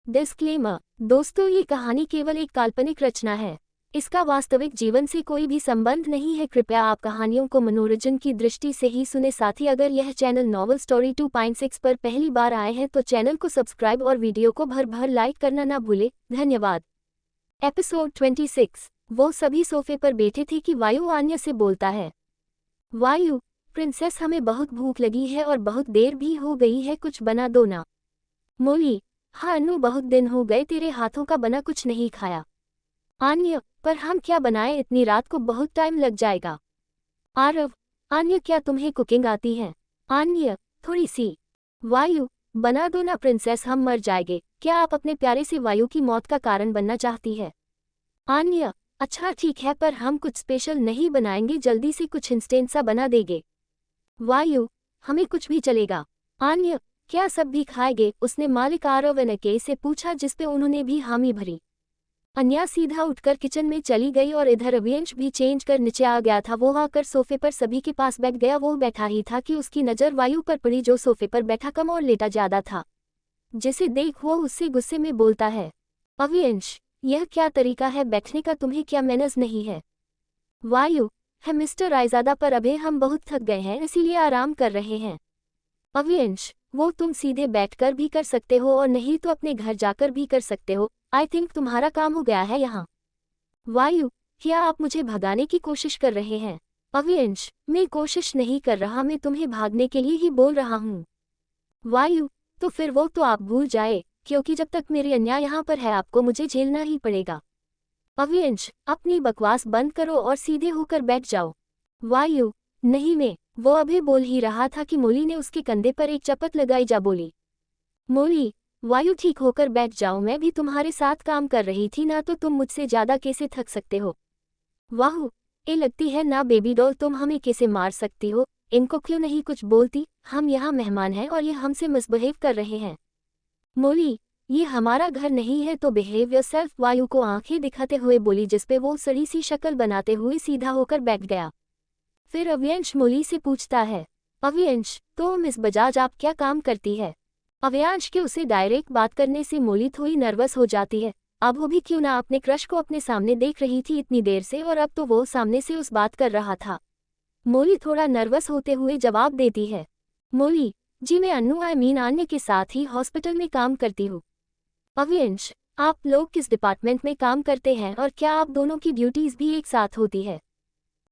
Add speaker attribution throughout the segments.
Speaker 1: Disclaimer. दोस्तों, ये कहानी केवल एक काल्पनिक रचना है। इसका वास्तविक जीवन से कोई भी संबंध नहीं है। कृपया आप कहानियों को मनोरंजन की दृष्टि से ही सुने। साथ ही अगर यह चैनल नॉवल स्टोरी 2.6 पर पहली बार आए हैं तो चैनल को सब्सक्राइब और वीडियो को भर भर लाइक करना ना भूले। धन्यवाद। एपिसोड 26। वो सभी सोफे पर बैठे थे कि वायु आन्या से बोलता है। वायु, प्रिंसेस, हमें बहुत भूख लगी है और बहुत देर भी हो गई है, कुछ बना दो ना। मोली, हाँ अनु, बहुत दिन हो गए तेरे हाथों का बना कुछ नहीं खाया। आन्या, पर हम क्या बनाएं, इतनी रात को बहुत टाइम लग जाएगा। आरव, आन्या क्या तुम्हें कुकिंग आती है? आन्या, थोड़ी सी। वायु, बना दो ना प्रिंसेस, हम मर जाएंगे। क्या आप अपने प्यारे से वायु की मौत का कारण बनना चाहती है? आन्या, अच्छा ठीक है, पर हम कुछ स्पेशल नहीं बनाएंगे, जल्दी से कुछ इंस्टेंट सा बना देंगे। वायु, हमें कुछ भी चलेगा। आन्या, क्या सब भी खाएंगे? उसने मालिक आरव एनके से पूछा, जिसपे उन्होंने भी हामी भरी। अन्या सीधा उठकर किचन में चली गई और इधर अवियंश भी चेंज कर नीचे आ गया था। वो आकर सोफे पर सभी के पास बैठ गया। वो बैठा ही था कि उसकी नज़र वायु पर पड़ी, जो सोफे पर बैठा कम और लेटा ज्यादा था। जिसे देख वो उससे गुस्से में बोलता है, अवियंश, यह क्या तरीका है बैठने का, तुम्हें क्या मैनर्स नहीं है? वायु, है मिस्टर रायजादा, पर अभी हम बहुत थक गए हैं इसीलिए आराम कर रहे हैं। अवियंश, वो तुम सीधे बैठकर भी कर सकते हो और नहीं तो अपने घर जाकर भी कर सकते हो। आई थिंक तुम्हारा काम हो गया है यहाँ। वायु, क्या आप मुझे भगाने की कोशिश कर रहे हैं? अवियंश, मैं कोशिश नहीं कर रहा, मैं तुम्हें भागने के लिए ही बोल रहा हूँ। वायु, तो फिर वो तो आप भूल जाए, क्योंकि जब तक मेरी अन्या यहाँ पर है आपको मुझे झेलना ही पड़ेगा। अवियंश, अपनी बकवास बंद करो और सीधे होकर बैठ जाओ। वायु, नहीं मैं। वो अभी बोल ही रहा था कि मोली ने उसके कंधे पर एक चपत लगाई जा बोली, मोली। वायु, ठीक होकर बैठ जाओ, मैं भी तुम्हारे साथ काम कर रही थी ना, तो तुम मुझसे ज्यादा कैसे थक सकते हो? वाह, ये लगती है ना बेबी डॉल, तुम हमें कैसे मार सकती हो? इनको क्यों नहीं कुछ बोलती? हम यहाँ मेहमान हैं और ये हमसे मिसबिहेव कर रहे हैं। मोली, ये हमारा घर नहीं है तो बिहेव योरसेल्फ। वायु को आंखें दिखाते हुए बोली, जिसपे वो सड़ी सी शक्ल बनाते हुए सीधा होकर बैठ गया। फिर अवियंश मोली से पूछता है, अवियंश, तो मिस बजाज आप क्या काम करती है? अवियांश के उसे डायरेक्ट बात करने से मोली थोड़ी नर्वस हो जाती है। अब वो भी क्यों ना अपने क्रश को अपने सामने देख रही थी इतनी देर से, और अब तो वो सामने से उस बात कर रहा था। मोली थोड़ा नर्वस होते हुए जवाब देती है, मोली जी, मैं अन्नू आन्या के साथ ही हॉस्पिटल में काम करती हूँ। अवियंश, आप लोग किस डिपार्टमेंट में काम करते हैं और क्या आप दोनों की ड्यूटीज भी एक साथ होती है?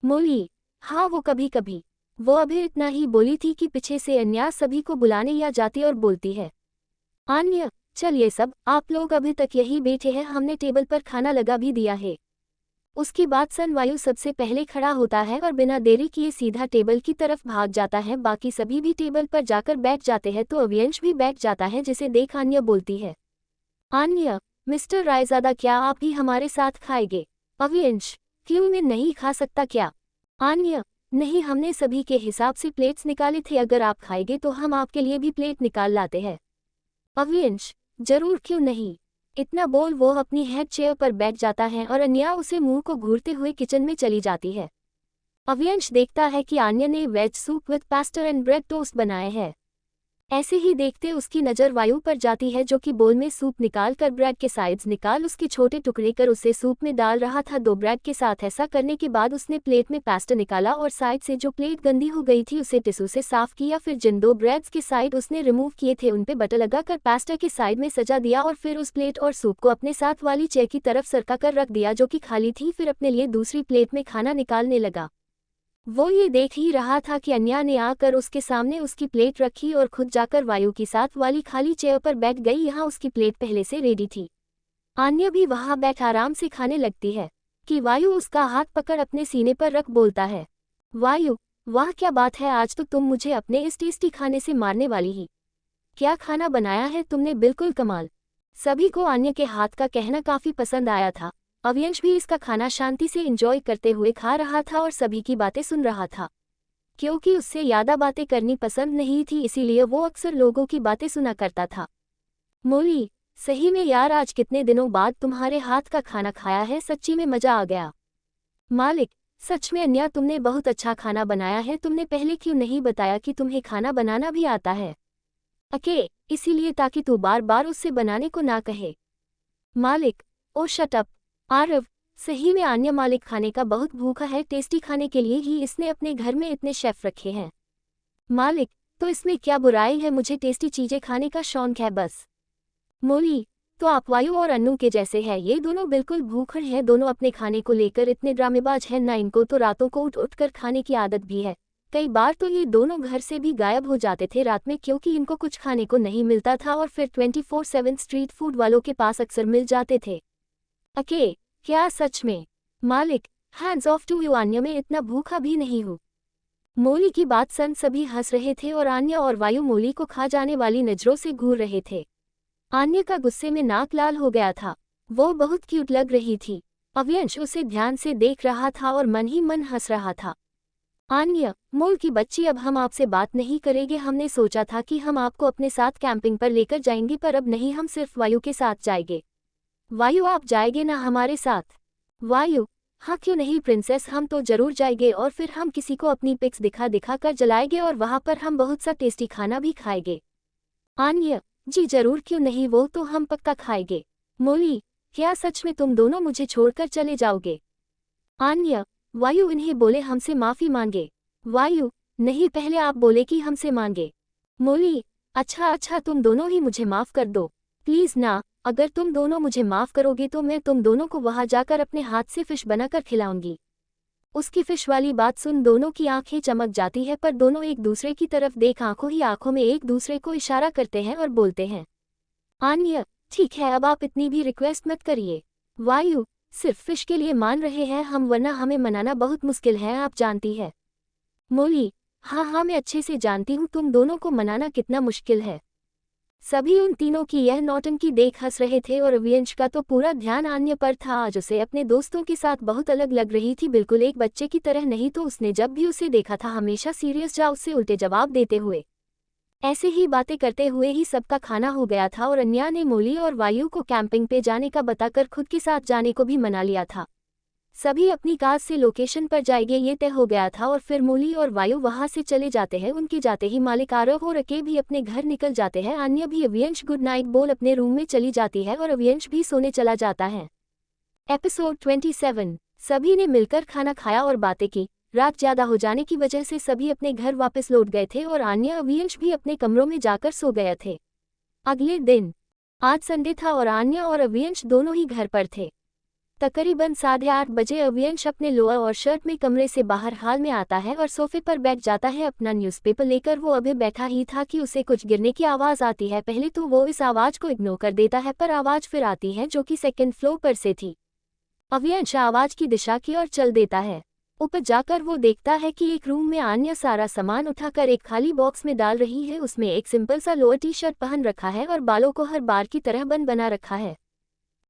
Speaker 1: मोली, हाँ वो कभी कभी। वो अभी इतना ही बोली थी कि पीछे से अन्या सभी को बुलाने या जाती और बोलती है, आन्या, चल ये सब, आप लोग अभी तक यही बैठे हैं, हमने टेबल पर खाना लगा भी दिया है। उसकी बात सुन वायु सबसे पहले खड़ा होता है और बिना देरी किए सीधा टेबल की तरफ भाग जाता है। बाकी सभी भी टेबल पर जाकर बैठ जाते हैं तो अवियंश भी बैठ जाता है, जिसे देख आन्या बोलती है, आन्या, मिस्टर रायजादा, क्या आप भी हमारे साथ खाएंगे? अवियंश, क्यों, मैं नहीं खा सकता क्या? आन्या, नहीं, हमने सभी के हिसाब से प्लेट्स निकाले थे, अगर आप खाएंगे तो हम आपके लिए भी प्लेट निकाल लाते हैं। अवियंश, जरूर, क्यों नहीं। इतना बोल वो अपनी हेड चेयर पर बैठ जाता है और अन्या उसे मुंह को घूरते हुए किचन में चली जाती है। अवियंश देखता है कि आन्या ने veg soup with pasta and bread toast बनाए हैं। ऐसे ही देखते उसकी नज़र वायु पर जाती है, जो कि बोल में सूप निकाल कर ब्रेड के साइड्स निकाल उसके छोटे टुकड़े कर उसे सूप में डाल रहा था दो ब्रेड के साथ। ऐसा करने के बाद उसने प्लेट में पास्ता निकाला और साइड से जो प्लेट गंदी हो गई थी उसे टिश्यू से साफ किया। फिर जिन दो ब्रेड्स के साइड उसने रिमूव किए थे उन पे बटर लगाकर पास्ता के साइड में सजा दिया और फिर उस प्लेट और सूप को अपने साथ वाली चेयर की तरफ सरका कर रख दिया, जो कि खाली थी। फिर अपने लिए दूसरी प्लेट में खाना निकालने लगा। वो ये देख ही रहा था कि अन्या ने आकर उसके सामने उसकी प्लेट रखी और खुद जाकर वायु की साथ वाली खाली चेयर पर बैठ गई। यहाँ उसकी प्लेट पहले से रेडी थी। आन्या भी वहाँ बैठ आराम से खाने लगती है कि वायु उसका हाथ पकड़ अपने सीने पर रख बोलता है, वायु, वाह क्या बात है, आज तो तुम मुझे अपने इस टेस्टी खाने से मारने वाली ही। क्या खाना बनाया है तुमने, बिल्कुल कमाल। सभी को आन्या के हाथ का कहना काफ़ी पसंद आया था। अवियंश भी इसका खाना शांति से एंजॉय करते हुए खा रहा था और सभी की बातें सुन रहा था। क्योंकि उससे ज़्यादा बातें करनी पसंद नहीं थी, इसीलिए वो अक्सर लोगों की बातें सुना करता था। मोली, सही में यार, आज कितने दिनों बाद तुम्हारे हाथ का खाना खाया है, सच्ची में मज़ा आ गया। मालिक, सच में अन्या, तुमने बहुत अच्छा खाना बनाया है, तुमने पहले क्यों नहीं बताया कि तुम्हें खाना बनाना भी आता है? अके, इसीलिए ताकि तू बार बार उससे बनाने को ना कहे। मालिक, ओ शट अप। आरव, सही में आन्या, मालिक खाने का बहुत भूखा है, टेस्टी खाने के लिए ही इसने अपने घर में इतने शेफ रखे हैं। मालिक, तो इसमें क्या बुराई है, मुझे टेस्टी चीजें खाने का शौक है बस। मोली, तो आप वायु और अन्नू के जैसे हैं, ये दोनों बिल्कुल भूखड़ हैं, दोनों अपने खाने को लेकर इतने ड्रामेबाज हैं ना, इनको तो रातों को उठ उठ कर खाने की आदत भी है। कई बार तो ये दोनों घर से भी गायब हो जाते थे रात में, क्योंकि इनको कुछ खाने को नहीं मिलता था और फिर 24/7 स्ट्रीट फूड वालों के पास अक्सर मिल जाते थे। अके, क्या सच में? मालिक, hands off to you, Anya मैं इतना भूखा भी नहीं हूँ। मोली की बात सुन सभी हंस रहे थे और आन्या और वायु मोली को खा जाने वाली नजरों से घूर रहे थे। आन्या का गुस्से में नाक लाल हो गया था। वो बहुत क्यूट लग रही थी। अव्यंश उसे ध्यान से देख रहा था और मन ही मन हंस रहा था। आन्या, मोल की बच्ची, अब हम आपसे बात नहीं करेंगे। हमने सोचा था कि हम आपको अपने साथ कैंपिंग पर लेकर जाएंगे, पर अब नहीं, हम सिर्फ वायु के साथ जाएंगे। वायु, आप जाएंगे ना हमारे साथ? वायु, हाँ क्यों नहीं प्रिंसेस, हम तो जरूर जाएंगे और फिर हम किसी को अपनी पिक्स दिखा दिखा कर जलाएंगे और वहां पर हम बहुत सा टेस्टी खाना भी खाएंगे। आन्या, जी जरूर, क्यों नहीं, वो तो हम पक्का खाएंगे। मोली, क्या सच में तुम दोनों मुझे छोड़कर चले जाओगे? आन्या, वायु इन्हें बोले हमसे माफी मांगे। वायु, नहीं, पहले आप बोले कि हमसे मांगे। मोली, अच्छा अच्छा, तुम दोनों ही मुझे माफ कर दो प्लीज ना। अगर तुम दोनों मुझे माफ करोगे तो मैं तुम दोनों को वहां जाकर अपने हाथ से फिश बनाकर खिलाऊंगी। उसकी फिश वाली बात सुन दोनों की आंखें चमक जाती है, पर दोनों एक दूसरे की तरफ देख आंखों ही आंखों में एक दूसरे को इशारा करते हैं और बोलते हैं, आन्या, ठीक है, अब आप इतनी भी रिक्वेस्ट मत करिए। वायु, सिर्फ फिश के लिए मान रहे हैं हम, वरना हमें मनाना बहुत मुश्किल है, आप जानती है। मोली, हाँ हाँ, मैं अच्छे से जानती हूँ तुम दोनों को मनाना कितना मुश्किल है। सभी उन तीनों की यह नौटंकी देख हंस रहे थे और अव्यंश का तो पूरा ध्यान आन्या पर था। आज उसे अपने दोस्तों के साथ बहुत अलग लग रही थी, बिल्कुल एक बच्चे की तरह नहीं तो उसने जब भी उसे देखा था हमेशा सीरियस जा उससे उल्टे जवाब देते हुए। ऐसे ही बातें करते हुए ही सबका खाना हो गया था और अन्या ने मोली और वायु को कैंपिंग पे जाने का बताकर खुद के साथ जाने को भी मना लिया था। सभी अपनी कार से लोकेशन पर जाएंगे ये तय हो गया था और फिर मोली और वायु वहां से चले जाते हैं। उनके जाते ही मालिक आरव और अके भी अपने घर निकल जाते हैं। अन्य भी अव्यंश गुड नाइट बोल अपने रूम में चली जाती है और अव्यंश भी सोने चला जाता है। एपिसोड 27। सभी ने मिलकर खाना खाया और बातें की। रात ज्यादा हो जाने की वजह से सभी अपने घर वापस लौट गए थे और अन्य अव्यंश भी अपने कमरों में जाकर सो गए थे। अगले दिन, आज संडे था और अन्य और अव्यंश दोनों ही घर पर थे। तकरीबन 8:30 बजे अव्यंश अपने लोअर और शर्ट में कमरे से बाहर हाल में आता है और सोफे पर बैठ जाता है अपना न्यूज़पेपर लेकर। वो अभी बैठा ही था कि उसे कुछ गिरने की आवाज़ आती है। पहले तो वो इस आवाज़ को इग्नोर कर देता है, पर आवाज़ फिर आती है जो कि सेकंड फ्लोर पर से थी। अव्यंश आवाज़ की दिशा की ओर चल देता है। ऊपर जाकर वो देखता है कि एक रूम में आन्या सारा सामान उठाकर एक खाली बॉक्स में डाल रही है। उसमें एक सिंपल सा लोअर टी शर्ट पहन रखा है और बालों को हर बार की तरह बन बना रखा है।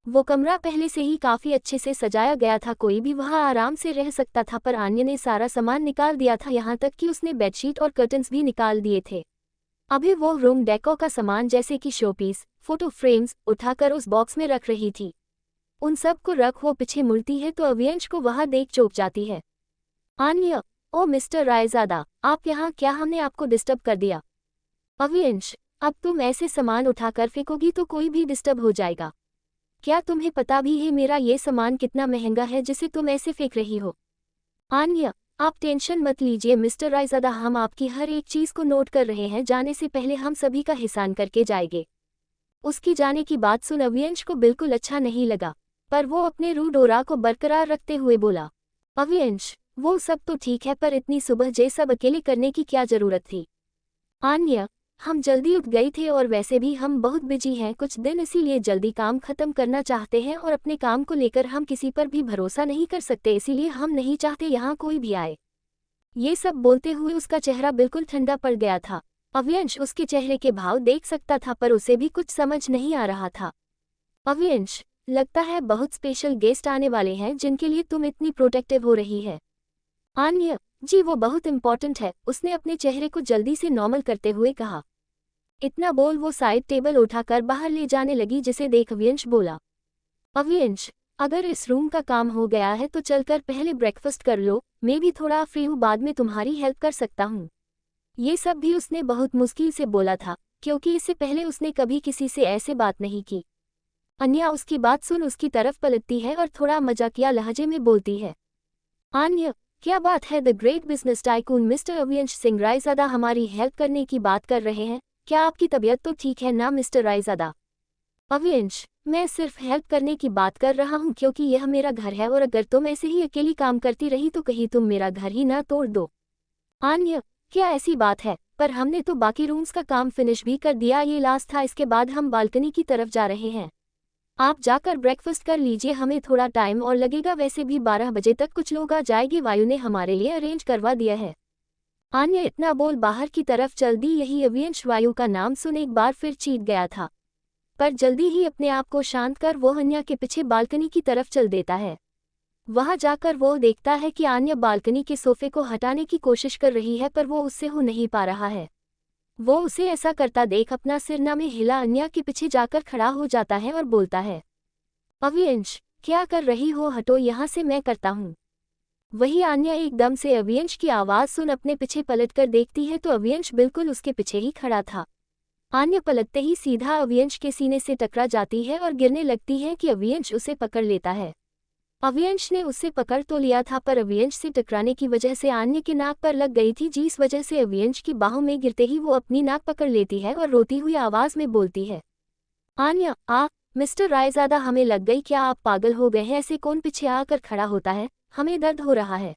Speaker 1: वो कमरा पहले से ही काफी अच्छे से सजाया गया था, कोई भी वहां आराम से रह सकता था, पर आन्या ने सारा सामान निकाल दिया था, यहाँ तक कि उसने बेडशीट और कर्टन्स भी निकाल दिए थे। अभी वो रूम डेको का सामान जैसे कि शोपीस, फोटो फ्रेम्स उठाकर उस बॉक्स में रख रही थी। उन सब को रख वो पीछे मुड़ती है तो अव्यंश को वहां देख चौंक जाती है। आन्या, ओ मिस्टर रायजादा, आप यहाँ क्या, हमने आपको डिस्टर्ब कर दिया? अव्यंश, अब तुम ऐसे सामान उठाकर फेंकोगी तो कोई भी डिस्टर्ब हो जाएगा। क्या तुम्हें पता भी है मेरा ये सामान कितना महंगा है जिसे तुम ऐसे फेंक रही हो? आन्या, आप टेंशन मत लीजिए मिस्टर रायजादा, हम आपकी हर एक चीज को नोट कर रहे हैं, जाने से पहले हम सभी का हिसाब करके जाएंगे। उसकी जाने की बात सुन अव्यंश को बिल्कुल अच्छा नहीं लगा, पर वो अपने रूड ऑरा को बरकरार रखते हुए बोला, अव्यंश, वो सब तो ठीक है, पर इतनी सुबह ये सब अकेले करने की क्या जरूरत थी? आन्या, हम जल्दी उठ गए थे और वैसे भी हम बहुत बिजी हैं कुछ दिन, इसीलिए जल्दी काम खत्म करना चाहते हैं और अपने काम को लेकर हम किसी पर भी भरोसा नहीं कर सकते, इसीलिए हम नहीं चाहते यहाँ कोई भी आए। ये सब बोलते हुए उसका चेहरा बिल्कुल ठंडा पड़ गया था। अव्यंश उसके चेहरे के भाव देख सकता था, पर उसे भी कुछ समझ नहीं आ रहा था। अव्यंश, लगता है बहुत स्पेशल गेस्ट आने वाले हैं जिनके लिए तुम इतनी प्रोटेक्टिव हो रही है। आन्या, जी वो बहुत इम्पोर्टेंट है, उसने अपने चेहरे को जल्दी से नॉर्मल करते हुए कहा। इतना बोल वो साइड टेबल उठाकर बाहर ले जाने लगी, जिसे देख अव्यंश बोला, अव्यंश, अगर इस रूम का काम हो गया है तो चलकर पहले ब्रेकफास्ट कर लो, मैं भी थोड़ा फ्री हूँ, बाद में तुम्हारी हेल्प कर सकता हूँ। ये सब भी उसने बहुत मुश्किल से बोला था, क्योंकि इससे पहले उसने कभी किसी से ऐसे बात नहीं की। अन्या उसकी बात सुन उसकी तरफ पलटती है और थोड़ा मजाकिया लहजे में बोलती है, अन्या, क्या बात है, the great business tycoon mister Aviansh Singh Raizada हमारी हेल्प करने की बात कर रहे हैं। क्या आपकी तबीयत तो ठीक है ना मिस्टर रायज़ादा? अवियंश, मैं सिर्फ हेल्प करने की बात कर रहा हूँ क्योंकि यह मेरा घर है और अगर तुम ऐसे ही अकेली काम करती रही तो कहीं तुम मेरा घर ही ना तोड़ दो। अन्य, क्या ऐसी बात है, पर हमने तो बाकी रूम्स का काम फिनिश भी कर दिया, ये लास्ट था, इसके बाद हम बालकनी की तरफ जा रहे हैं। आप जाकर ब्रेकफास्ट कर लीजिए, हमें थोड़ा टाइम और लगेगा, वैसे भी 12 बजे तक कुछ लोग आ जाएंगे, वायु ने हमारे लिए अरेंज करवा दिया है। अन्य इतना बोल बाहर की तरफ चल दी। यही अवियंश वायु का नाम सुन एक बार फिर चीख गया था, पर जल्दी ही अपने आप को शांत कर वो अन्या के पीछे बालकनी की तरफ चल देता है। वहां जाकर वो देखता है कि अन्या बालकनी के सोफे को हटाने की कोशिश कर रही है पर वो उससे हो नहीं पा रहा है। वो उसे ऐसा करता देख अपना सिर न में हिला अन्या के पीछे जाकर खड़ा हो जाता है और बोलता है, अवियंश, क्या कर रही हो, हटो यहाँ से, मैं करता हूँ। वही अन्या एकदम से अवियंश की आवाज़ सुन अपने पीछे पलटकर देखती है तो अवियंश बिल्कुल उसके पीछे ही खड़ा था। अन्या पलटते ही सीधा अवियंश के सीने से टकरा जाती है और गिरने लगती है कि अवियंश उसे पकड़ लेता है। अवियंश ने उससे पकड़ तो लिया था पर अवियंश से टकराने की वजह से अन्या के नाक पर लग गई थी, जिस वजह से अवियंश की बाहों में गिरते ही वो अपनी नाक पकड़ लेती है और रोती हुई आवाज़ में बोलती है, अन्या, मिस्टर रायज़ादा, हमें लग गई, क्या आप पागल हो गए हैं? ऐसे कौन पीछे आकर खड़ा होता है, हमें दर्द हो रहा है।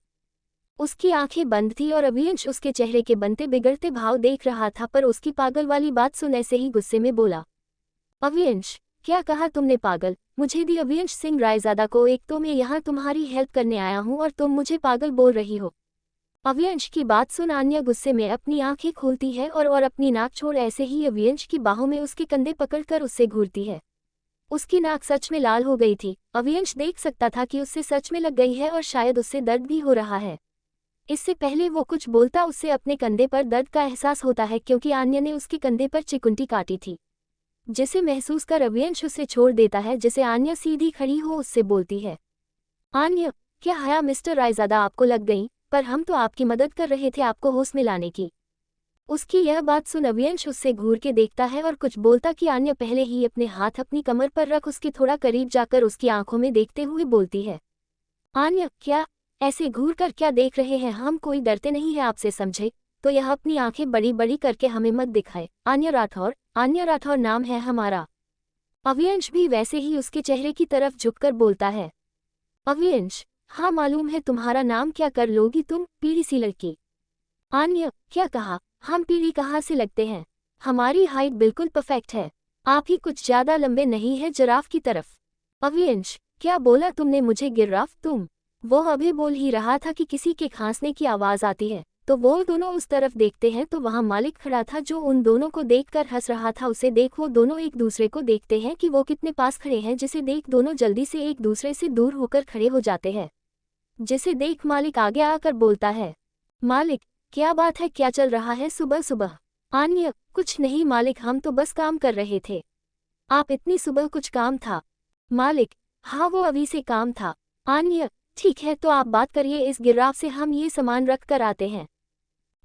Speaker 1: उसकी आंखें बंद थी और अवियंश उसके चेहरे के बनते बिगड़ते भाव देख रहा था, पर उसकी पागल वाली बात सुन ऐसे ही गुस्से में बोला, अवियंश, क्या कहा तुमने, पागल? मुझे दी अवियंश सिंह रायज़ादा को, एक तो मैं यहाँ तुम्हारी हेल्प करने आया हूँ और तुम मुझे पागल बोल रही हो। अवियंश की बात सुन अन्या गुस्से में अपनी आंखें खोलती है और अपनी नाक छोड़ ऐसे ही अवियंश की बाहों में उसके कंधे पकड़कर उससे घूरती है। उसकी नाक सच में लाल हो गई थी। अवियंश देख सकता था कि उससे सच में लग गई है और शायद उससे दर्द भी हो रहा है। इससे पहले वो कुछ बोलता उससे अपने कंधे पर दर्द का एहसास होता है क्योंकि अन्या ने उसके कंधे पर चिकुंटी काटी थी, जिसे महसूस कर अवियंश उसे छोड़ देता है, जिसे अन्या सीधी खड़ी हो उससे बोलती है, अन्या, क्या हया मिस्टर रायज़ादा आपको लग गई? पर हम तो आपकी मदद कर रहे थे आपको होश में लाने की। उसकी यह बात सुन अवियंश उससे घूर के देखता है और कुछ बोलता कि अन्या पहले ही अपने हाथ अपनी कमर पर रख उसके थोड़ा करीब जाकर उसकी आंखों में देखते हुए बोलती है, अन्या, क्या ऐसे घूर कर क्या देख रहे हैं, हम कोई डरते नहीं है आपसे, समझे? तो यह अपनी आंखें बड़ी बड़ी करके हमें मत दिखाए। अन्या राठौर नाम है हमारा। अवियंश भी वैसे ही उसके चेहरे की तरफ झुककर बोलता है, अवियंश, हाँ मालूम है तुम्हारा नाम, क्या कर लोगी तुम, पीढ़ी सी लड़की? अन्या, क्या कहा, हम पीढ़ी कहाँ से लगते हैं, हमारी हाइट बिल्कुल परफेक्ट है, आप ही कुछ ज्यादा लंबे नहीं है, जिराफ की तरफ। अवियंश, क्या बोला तुमने मुझे, गिराफ तुम? वो अभी बोल ही रहा था कि किसी के खांसने की आवाज़ आती है, तो वो दोनों उस तरफ देखते हैं तो वहाँ मालिक खड़ा था जो उन दोनों को देखकर हंस रहा था। उसे देख वो दोनों एक दूसरे को देखते हैं कि वो कितने पास खड़े हैं, जिसे देख दोनों जल्दी से एक दूसरे से दूर होकर खड़े हो जाते हैं। जिसे देख मालिक आगे आकर बोलता है, मालिक, क्या बात है, क्या चल रहा है सुबह सुबह? अन्या, कुछ नहीं मालिक, हम तो बस काम कर रहे थे। आप इतनी सुबह कुछ काम था? मालिक, हाँ वो अभी से काम था। अन्या, ठीक है तो आप बात करिए, इस गिराफ से हम ये सामान रख कर आते हैं।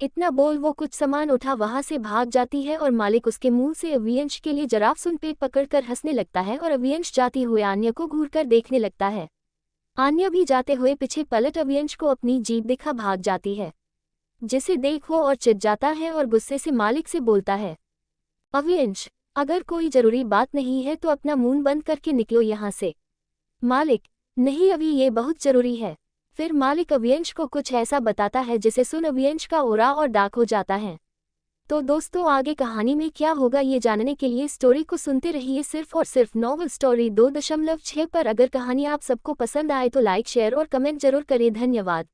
Speaker 1: इतना बोल वो कुछ सामान उठा वहां से भाग जाती है और मालिक उसके मुंह से अवियंश के लिए जराफ सुन पेट पकड़कर हंसने लगता है और अवियंश जाती हुए अन्या को घूरकर देखने लगता है। अन्या भी जाते हुए पीछे पलट अवियंश को अपनी जीभ दिखा भाग जाती है, जिसे देख वो और चिढ़ जाता है और गुस्से से मालिक से बोलता है, अवियंश, अगर कोई जरूरी बात नहीं है तो अपना मुंह बंद करके निकलो यहाँ से। मालिक, नहीं अभी ये बहुत जरूरी है। फिर मालिक अवियंश को कुछ ऐसा बताता है जिसे सुन अवियंश का ओरा और डाक हो जाता है। तो दोस्तों आगे कहानी में क्या होगा ये जानने के लिए स्टोरी को सुनते रहिए सिर्फ और सिर्फ नॉवल स्टोरी 2.6 पर। अगर कहानी आप सबको पसंद आए तो लाइक शेयर और कमेंट जरूर करें। धन्यवाद।